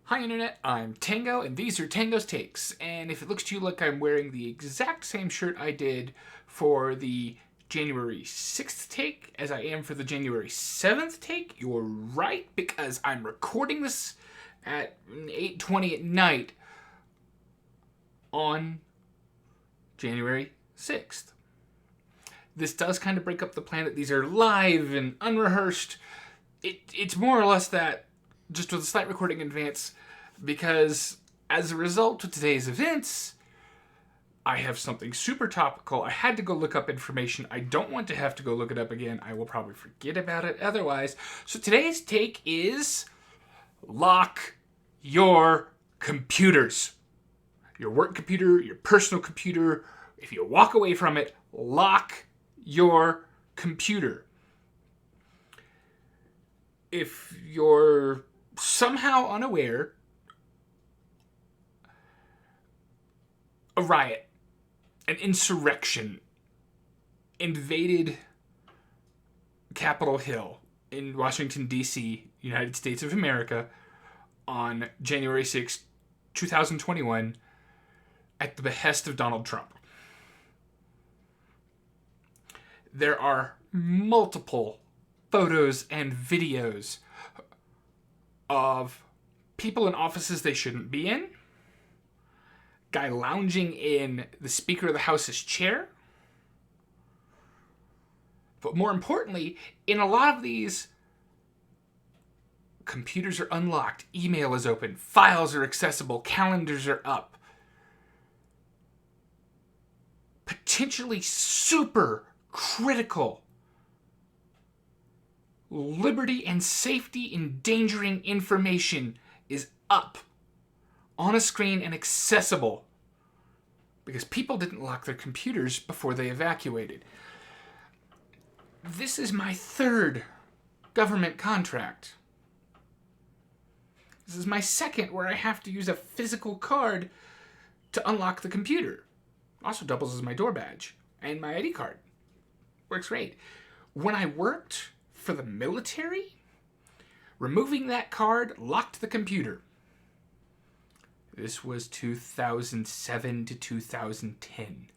Hi Internet, I'm Tango, and these are Tango's Takes. And if it looks to you like I'm wearing the exact same shirt I did for the January 6th take as I am for the January 7th take, you're right, because I'm recording this at 8:20 at night on January 6th. This does kind of break up the plan that these are live and unrehearsed. It's more or less that, just with a slight recording in advance, because as a result of today's events, I have something super topical. I had to go look up information. I don't want to have to go look it up again. I will probably forget about it otherwise. So today's take is lock your computers. Your work computer, your personal computer. If you walk away from it, lock your computer. If you're somehow unaware, a riot, an insurrection invaded Capitol Hill in Washington, D.C., United States of America, on January 6, 2021, at the behest of Donald Trump. There are multiple photos and videos of people in offices they shouldn't be in, guy lounging in the Speaker of the House's chair, but more importantly, in a lot of these, computers are unlocked, email is open, files are accessible, calendars are up. Potentially super critical liberty and safety endangering information is up on a screen and accessible because people didn't lock their computers before they evacuated. This is my third government contract. This is my second where I have to use a physical card to unlock the computer. Also doubles as my door badge and my ID card. Works great. When I worked for the military, removing that card locked the computer. This was 2007 to 2010.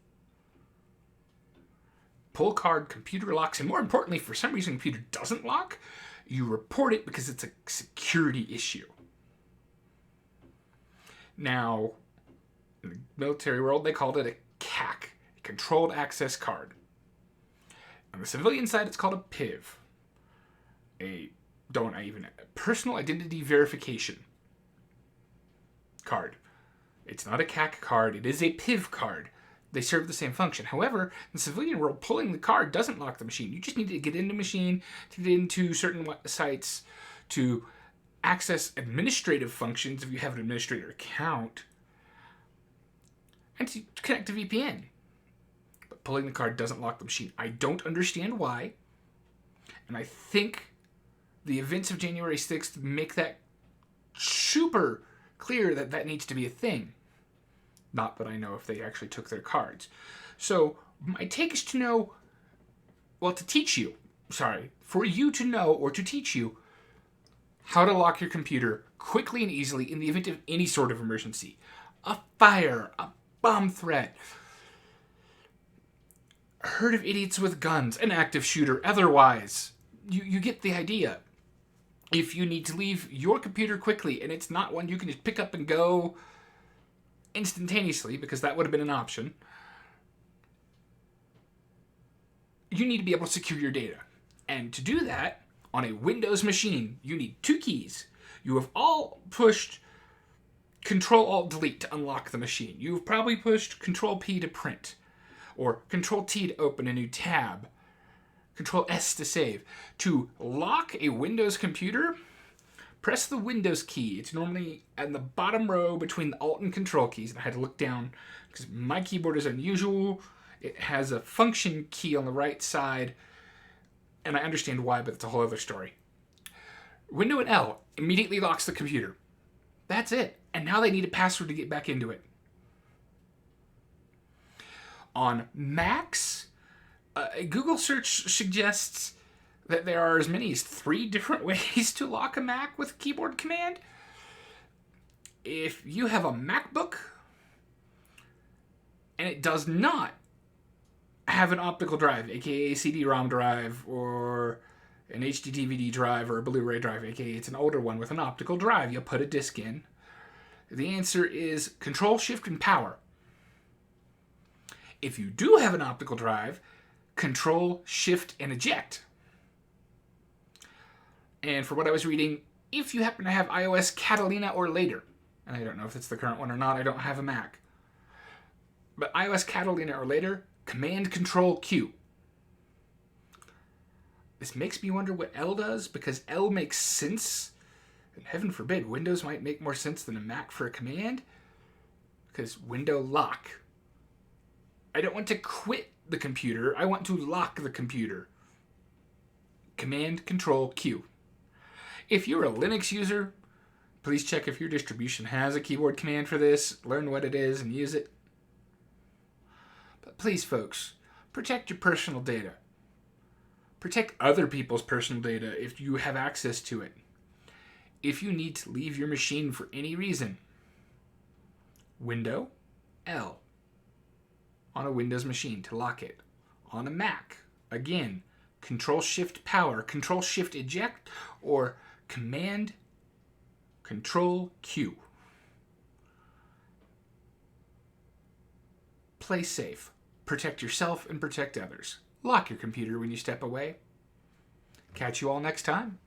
Pull card, computer locks, and more importantly, for some reason, computer doesn't lock, you report it because it's a security issue. Now, in the military world, they called it a CAC, a controlled access card. On the civilian side, it's called a PIV, a personal identity verification card. It's not a CAC card, it is a PIV card. They serve the same function. However, in the civilian world, pulling the card doesn't lock the machine. You just need to get into the machine, to get into certain sites, to access administrative functions if you have an administrator account, and to connect to VPN. But pulling the card doesn't lock the machine. I don't understand why, and I think the events of January 6th make that super clear that that needs to be a thing. Not that I know if they actually took their cards. So my take is to know, for you to know or to teach you how to lock your computer quickly and easily in the event of any sort of emergency. A fire, a bomb threat, a herd of idiots with guns, an active shooter, otherwise. You get the idea. If you need to leave your computer quickly, and it's not one you can just pick up and go instantaneously, because that would have been an option, you need to be able to secure your data. And to do that, on a Windows machine, you need two keys. You have all pushed Control-Alt-Delete to unlock the machine. You've probably pushed Control-P to print, or Control-T to open a new tab, Control-S to save. To lock a Windows computer, press the Windows key. It's normally at the bottom row between the Alt and Control keys. And I had to look down because my keyboard is unusual. It has a function key on the right side, and I understand why, but it's a whole other story. Window and L immediately locks the computer. That's it. And now they need a password to get back into it. On Macs, a Google search suggests that there are as many as 3 different ways to lock a Mac with keyboard command. If you have a MacBook and it does not have an optical drive, aka CD-ROM drive, or an HD DVD drive, or a Blu-ray drive, aka it's an older one with an optical drive, you put a disc in. The answer is Control, Shift, and Power. If you do have an optical drive, Control, Shift, and Eject. And for what I was reading, if you happen to have iOS Catalina or later, and I don't know if it's the current one or not, I don't have a Mac, but iOS Catalina or later, Command Control Q. This makes me wonder what L does, because L makes sense. And heaven forbid, Windows might make more sense than a Mac for a command. Because window lock. I don't want to quit the computer. I want to lock the computer. Command Control Q. If you're a Linux user, please check if your distribution has a keyboard command for this. Learn what it is and use it. But please, folks, protect your personal data. Protect other people's personal data if you have access to it. If you need to leave your machine for any reason, Window L on a Windows machine to lock it. On a Mac, again, Control Shift Power, Control Shift Eject, or Command Control Q. Play safe. Protect yourself and protect others. Lock your computer when you step away. Catch you all next time.